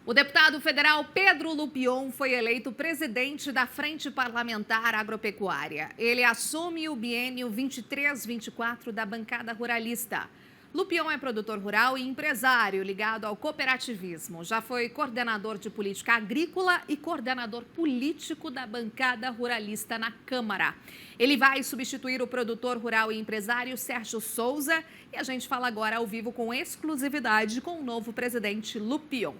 O deputado federal Pedro Lupion foi eleito presidente da Frente Parlamentar Agropecuária. Ele assume o biênio 23-24 da bancada ruralista. Lupion é produtor rural e empresário ligado ao cooperativismo. Já foi coordenador de política agrícola e coordenador político da bancada ruralista na Câmara. Ele vai substituir o produtor rural e empresário Sérgio Souza e a gente fala agora ao vivo com exclusividade com o novo presidente Lupion.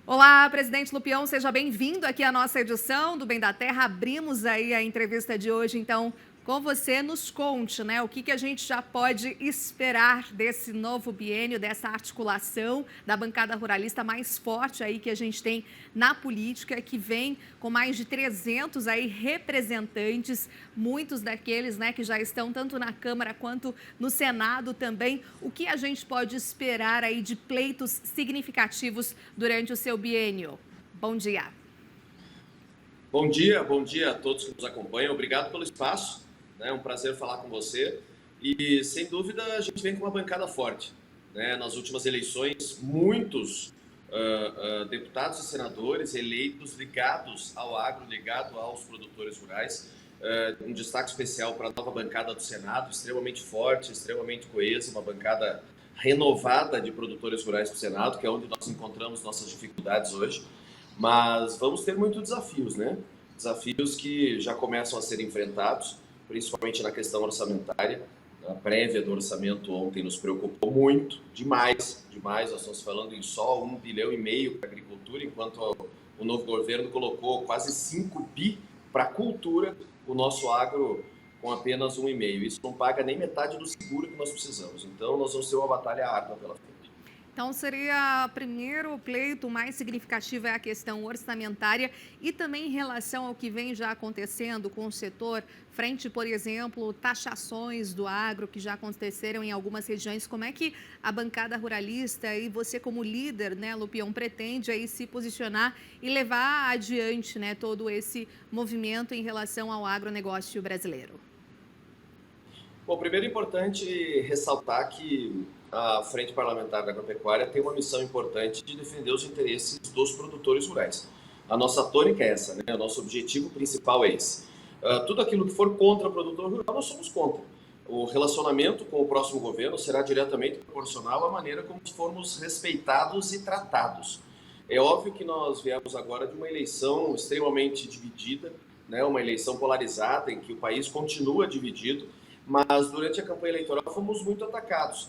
Olá, presidente Lupion, seja bem-vindo aqui à nossa edição do Bem da Terra. Abrimos aí a entrevista de hoje, então, com você. Nos conte, né, o que a gente já pode esperar desse novo biênio, dessa articulação da bancada ruralista mais forte aí que a gente tem na política, que vem com mais de 300 aí representantes, muitos daqueles, né, que já estão tanto na Câmara quanto no Senado também. O que a gente pode esperar aí de pleitos significativos durante o seu biênio? Bom dia. Bom dia a todos que nos acompanham. Obrigado pelo espaço. É um prazer falar com você e, sem dúvida, a gente vem com uma bancada forte. Nas últimas eleições, muitos deputados e senadores eleitos ligados ao agro, ligados aos produtores rurais. Um destaque especial para a nova bancada do Senado, extremamente forte, extremamente coesa, uma bancada renovada de produtores rurais do Senado, que é onde nós encontramos nossas dificuldades hoje. Mas vamos ter muitos desafios, né? Desafios que já começam a ser enfrentados, principalmente na questão orçamentária. A prévia do orçamento ontem nos preocupou muito, demais. Nós estamos falando em só 1,5 bilhão para a agricultura, enquanto o novo governo colocou quase 5 bi para a cultura, o nosso agro com apenas 1,5. Isso não paga nem metade do seguro que nós precisamos. Então, nós vamos ter uma batalha árdua pela frente. Então, seria primeiro pleito mais significativo é a questão orçamentária e também em relação ao que vem já acontecendo com o setor, frente, por exemplo, taxações do agro que já aconteceram em algumas regiões. Como é que a bancada ruralista e você como líder, né, Lupion, pretende aí se posicionar e levar adiante, né, todo esse movimento em relação ao agronegócio brasileiro? Bom, primeiro é importante ressaltar que a Frente Parlamentar da Agropecuária tem uma missão importante de defender os interesses dos produtores rurais. A nossa tônica é essa, né? O nosso objetivo principal é esse. Tudo aquilo que for contra o produtor rural, nós somos contra. O relacionamento com o próximo governo será diretamente proporcional à maneira como formos respeitados e tratados. É óbvio que nós viemos agora de uma eleição extremamente dividida, né? Uma eleição polarizada em que o país continua dividido, mas durante a campanha eleitoral fomos muito atacados.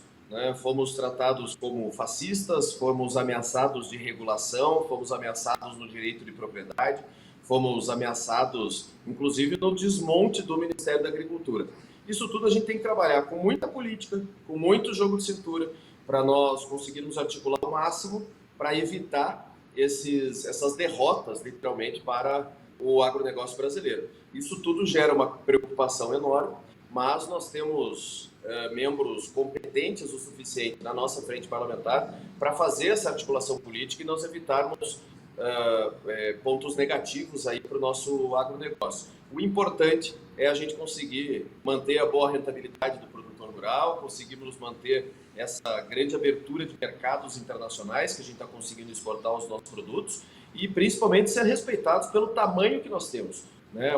Fomos tratados como fascistas, fomos ameaçados de regulação, fomos ameaçados no direito de propriedade, fomos ameaçados, inclusive, no desmonte do Ministério da Agricultura. Isso tudo a gente tem que trabalhar com muita política, com muito jogo de cintura, para nós conseguirmos articular o máximo para evitar essas derrotas, literalmente, para o agronegócio brasileiro. Isso tudo gera uma preocupação enorme, mas nós temos membros competentes o suficiente na nossa frente parlamentar para fazer essa articulação política e nós evitarmos pontos negativos aí para o nosso agronegócio. O importante é a gente conseguir manter a boa rentabilidade do produtor rural, conseguirmos manter essa grande abertura de mercados internacionais que a gente está conseguindo exportar os nossos produtos e principalmente ser respeitados pelo tamanho que nós temos.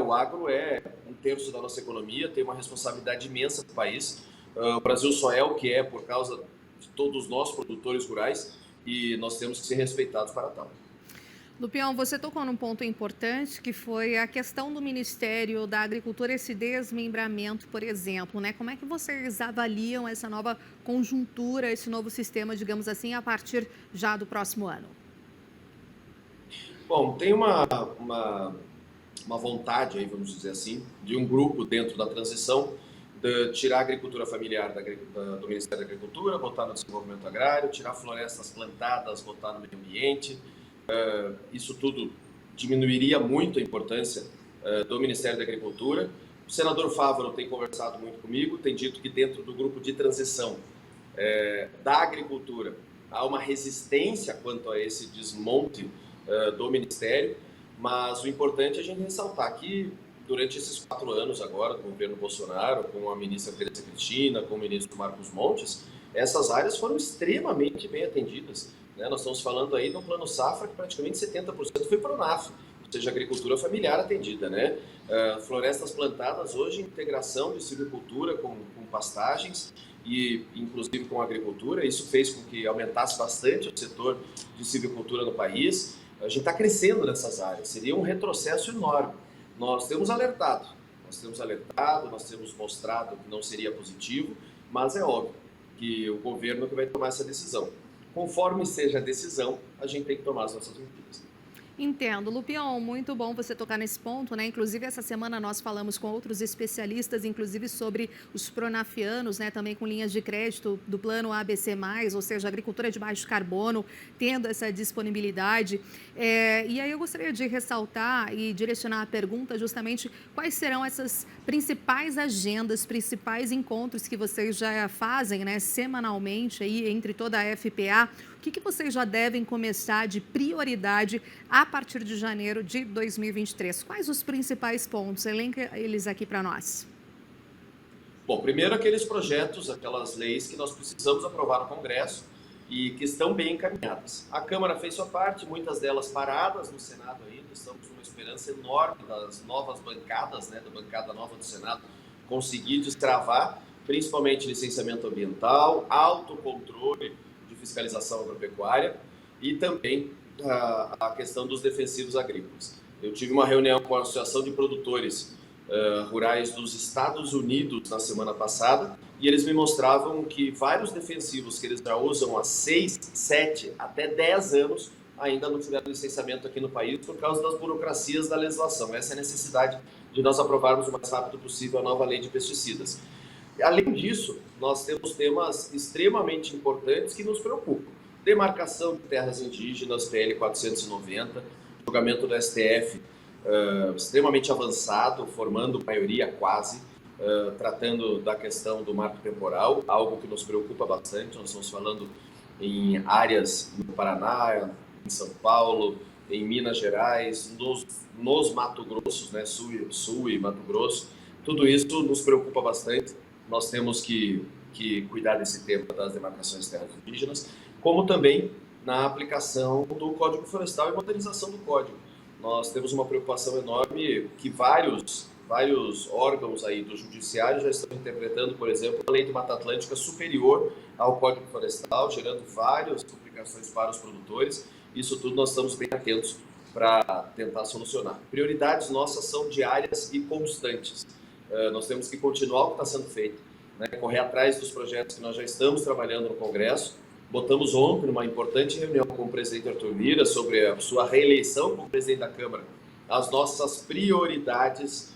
O agro é 1/3 da nossa economia, tem uma responsabilidade imensa para o país. O Brasil só é o que é por causa de todos nós, produtores rurais, e nós temos que ser respeitados para tal. Lupion, você tocou num ponto importante que foi a questão do Ministério da Agricultura, esse desmembramento, por exemplo, né? Como é que vocês avaliam essa nova conjuntura, esse novo sistema, digamos assim, a partir já do próximo ano? Bom, tem uma vontade, aí, vamos dizer assim, de um grupo dentro da transição de tirar a agricultura familiar do Ministério da Agricultura, botar no desenvolvimento agrário, tirar florestas plantadas, botar no meio ambiente. Isso tudo diminuiria muito a importância do Ministério da Agricultura. O senador Fávaro tem conversado muito comigo, tem dito que dentro do grupo de transição da agricultura há uma resistência quanto a esse desmonte do Ministério, mas o importante é a gente ressaltar que durante esses 4 anos agora, com o governo Bolsonaro, com a ministra Tereza Cristina, com o ministro Marcos Montes, essas áreas foram extremamente bem atendidas. né? Nós estamos falando aí de um plano safra que praticamente 70% foi Pronaf, ou seja, agricultura familiar atendida, né? Florestas plantadas hoje, integração de silvicultura com pastagens e inclusive com agricultura. Isso fez com que aumentasse bastante o setor de silvicultura no país. A gente está crescendo nessas áreas, seria um retrocesso enorme. Nós temos alertado, nós temos mostrado que não seria positivo, mas é óbvio que o governo que vai tomar essa decisão. Conforme seja a decisão, a gente tem que tomar as nossas medidas. Entendo. Lupion, muito bom você tocar nesse ponto, né? Inclusive, essa semana nós falamos com outros especialistas, inclusive sobre os pronafianos, né? Também com linhas de crédito do plano ABC+, ou seja, agricultura de baixo carbono, tendo essa disponibilidade. E aí eu gostaria de ressaltar e direcionar a pergunta justamente quais serão essas principais agendas, principais encontros que vocês já fazem, né? Semanalmente aí entre toda a FPA. O que vocês já devem começar de prioridade a partir de janeiro de 2023? Quais os principais pontos? Elenca eles aqui para nós. Bom, primeiro aqueles projetos, aquelas leis que nós precisamos aprovar no Congresso e que estão bem encaminhadas. A Câmara fez sua parte, muitas delas paradas no Senado ainda. Estamos com uma esperança enorme das novas bancadas, né, da bancada nova do Senado, conseguir destravar, principalmente licenciamento ambiental, autocontrole, fiscalização agropecuária e também a questão dos defensivos agrícolas. Eu tive uma reunião com a Associação de Produtores Rurais dos Estados Unidos na semana passada e eles me mostravam que vários defensivos que eles já usam há 6, 7, até 10 anos ainda não tiveram licenciamento aqui no país por causa das burocracias da legislação. Essa é a necessidade de nós aprovarmos o mais rápido possível a nova lei de pesticidas. Além disso, nós temos temas extremamente importantes que nos preocupam. Demarcação de terras indígenas, PL 490, julgamento do STF extremamente avançado, formando maioria quase, tratando da questão do marco temporal, algo que nos preocupa bastante. Nós estamos falando em áreas no Paraná, em São Paulo, em Minas Gerais, nos Mato Grossos, né, Sul e Mato Grosso. Tudo isso nos preocupa bastante. Nós temos que cuidar desse tema das demarcações de terras indígenas, como também na aplicação do Código Florestal e modernização do Código. Nós temos uma preocupação enorme que vários órgãos aí do Judiciário já estão interpretando, por exemplo, a Lei de Mata Atlântica superior ao Código Florestal, gerando várias complicações para os produtores. Isso tudo nós estamos bem atentos para tentar solucionar. Prioridades nossas são diárias e constantes. Nós temos que continuar o que está sendo feito, né? Correr atrás dos projetos que nós já estamos trabalhando no Congresso. Botamos ontem numa importante reunião com o presidente Arthur Lira sobre a sua reeleição como presidente da Câmara, as nossas prioridades.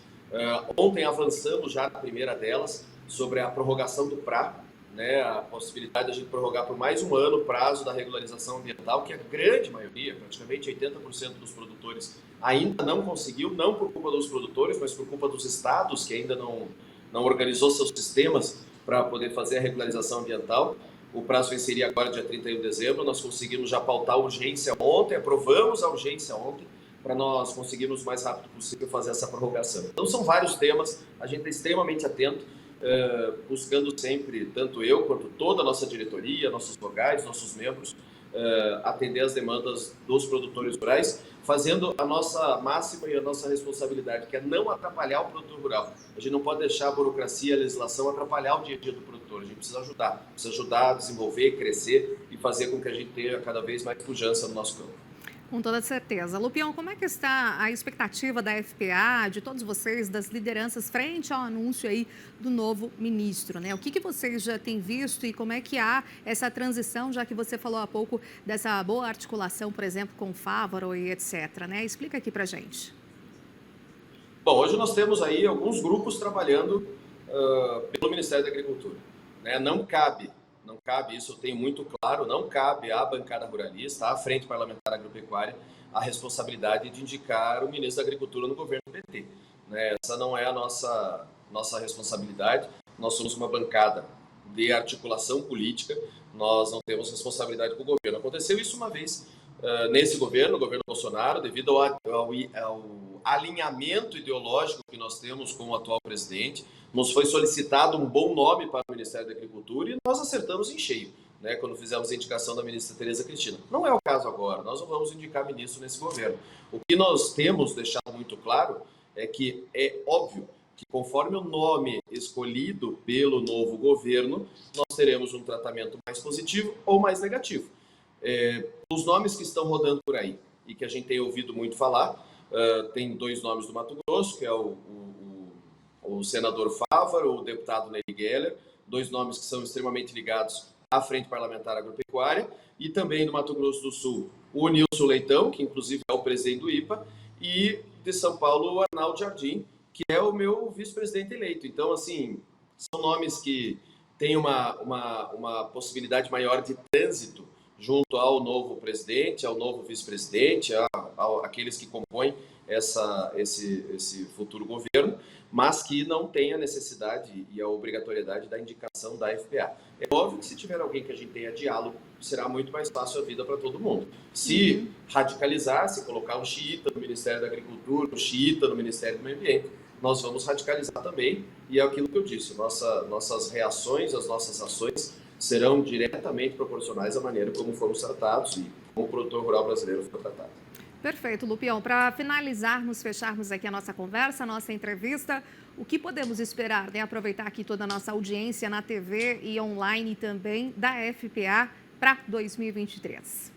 Ontem avançamos já na primeira delas sobre a prorrogação do PRA, né? A possibilidade de a gente prorrogar por mais um ano o prazo da regularização ambiental, que a grande maioria, praticamente 80% dos produtores ainda não conseguiu, não por culpa dos produtores, mas por culpa dos estados que ainda não organizou seus sistemas para poder fazer a regularização ambiental. O prazo venceria agora dia 31 de dezembro, nós conseguimos já pautar a urgência ontem, aprovamos a urgência ontem, para nós conseguirmos o mais rápido possível fazer essa prorrogação. Então são vários temas, a gente está extremamente atento, buscando sempre, tanto eu quanto toda a nossa diretoria, nossos vogais, nossos membros, atender as demandas dos produtores rurais, fazendo a nossa máxima e a nossa responsabilidade, que é não atrapalhar o produtor rural. A gente não pode deixar a burocracia, a legislação atrapalhar o dia a dia do produtor. A gente precisa ajudar a desenvolver, crescer e fazer com que a gente tenha cada vez mais pujança no nosso campo. Com toda certeza. Lupion, como é que está a expectativa da FPA, de todos vocês, das lideranças, frente ao anúncio aí do novo ministro, né? O que vocês já têm visto e como é que há essa transição, já que você falou há pouco dessa boa articulação, por exemplo, com o Fávaro e etc, né? Explica aqui pra gente. Bom, hoje nós temos aí alguns grupos trabalhando pelo Ministério da Agricultura, né? Não cabe, isso eu tenho muito claro, não cabe à bancada ruralista, à Frente Parlamentar Agropecuária, a responsabilidade de indicar o ministro da Agricultura no governo do PT, né? Essa não é a nossa responsabilidade. Nós somos uma bancada de articulação política, nós não temos responsabilidade com o governo. Aconteceu isso uma vez nesse governo, o governo Bolsonaro, devido ao alinhamento ideológico que nós temos com o atual presidente. Nos foi solicitado um bom nome para o Ministério da Agricultura e nós acertamos em cheio. né, quando fizemos a indicação da ministra Tereza Cristina. Não é o caso agora, nós não vamos indicar ministro nesse governo. O que nós temos deixado muito claro é que é óbvio que conforme o nome escolhido pelo novo governo, nós teremos um tratamento mais positivo ou mais negativo. Os nomes que estão rodando por aí e que a gente tem ouvido muito falar, tem 2 nomes do Mato Grosso, que é o senador Fávaro, o deputado Ney Geller, 2 nomes que são extremamente ligados à Frente Parlamentar Agropecuária, e também do Mato Grosso do Sul, o Nilson Leitão, que inclusive é o presidente do IPA, e de São Paulo, o Arnaldo Jardim, que é o meu vice-presidente eleito. Então, assim, são nomes que têm uma possibilidade maior de trânsito junto ao novo presidente, ao novo vice-presidente, àqueles que compõem esse futuro governo, mas que não tem a necessidade e a obrigatoriedade da indicação da FPA. É óbvio que se tiver alguém que a gente tenha diálogo, será muito mais fácil a vida para todo mundo. Se radicalizar, se colocar um xiita no Ministério da Agricultura, um xiita no Ministério do Meio Ambiente, nós vamos radicalizar também, e é aquilo que eu disse, nossas reações, as nossas ações serão diretamente proporcionais à maneira como fomos tratados e como o produtor rural brasileiro foi tratado. Perfeito, Lupion. Para finalizarmos, fecharmos aqui a nossa conversa, a nossa entrevista, o que podemos esperar, né? Aproveitar aqui toda a nossa audiência na TV e online também da FPA para 2023.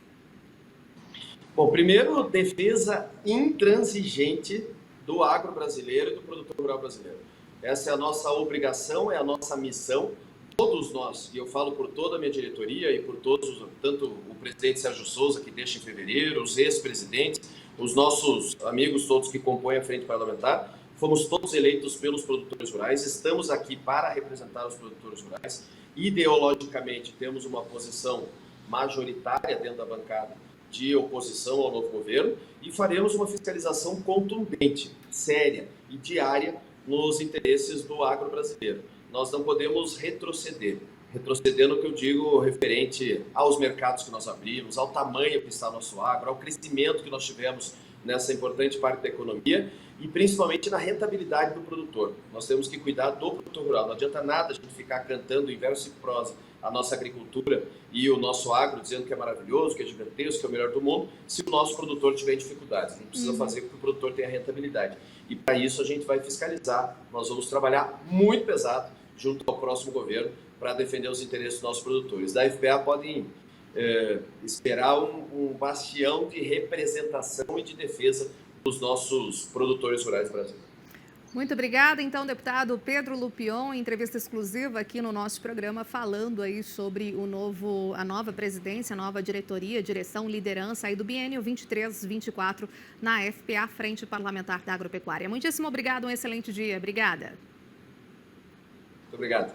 Bom, primeiro, defesa intransigente do agro brasileiro e do produtor rural brasileiro. Essa é a nossa obrigação, é a nossa missão. Todos nós, e eu falo por toda a minha diretoria e por todos, tanto o presidente Sérgio Souza, que deixa em fevereiro, os ex-presidentes, os nossos amigos todos que compõem a Frente Parlamentar, fomos todos eleitos pelos produtores rurais, estamos aqui para representar os produtores rurais. Ideologicamente, temos uma posição majoritária dentro da bancada de oposição ao novo governo e faremos uma fiscalização contundente, séria e diária nos interesses do agro brasileiro. Nós não podemos retroceder. Retroceder no que eu digo referente aos mercados que nós abrimos, ao tamanho que está nosso agro, ao crescimento que nós tivemos nessa importante parte da economia e principalmente na rentabilidade do produtor. Nós temos que cuidar do produtor rural. Não adianta nada a gente ficar cantando em verso e prosa a nossa agricultura e o nosso agro, dizendo que é maravilhoso, que é gigantesco, que é o melhor do mundo, se o nosso produtor tiver dificuldades. A gente precisa fazer com que o produtor tenha rentabilidade. E para isso a gente vai fiscalizar. Nós vamos trabalhar muito pesado junto ao próximo governo para defender os interesses dos nossos produtores. Da FPA podem esperar um bastião de representação e de defesa dos nossos produtores rurais brasileiros. Muito obrigada, então, deputado Pedro Lupion, entrevista exclusiva aqui no nosso programa, falando aí sobre a nova presidência, a nova diretoria, direção, liderança aí do biênio 23-24 na FPA, Frente Parlamentar da Agropecuária. Muitíssimo obrigado, um excelente dia. Obrigada. Muito obrigado.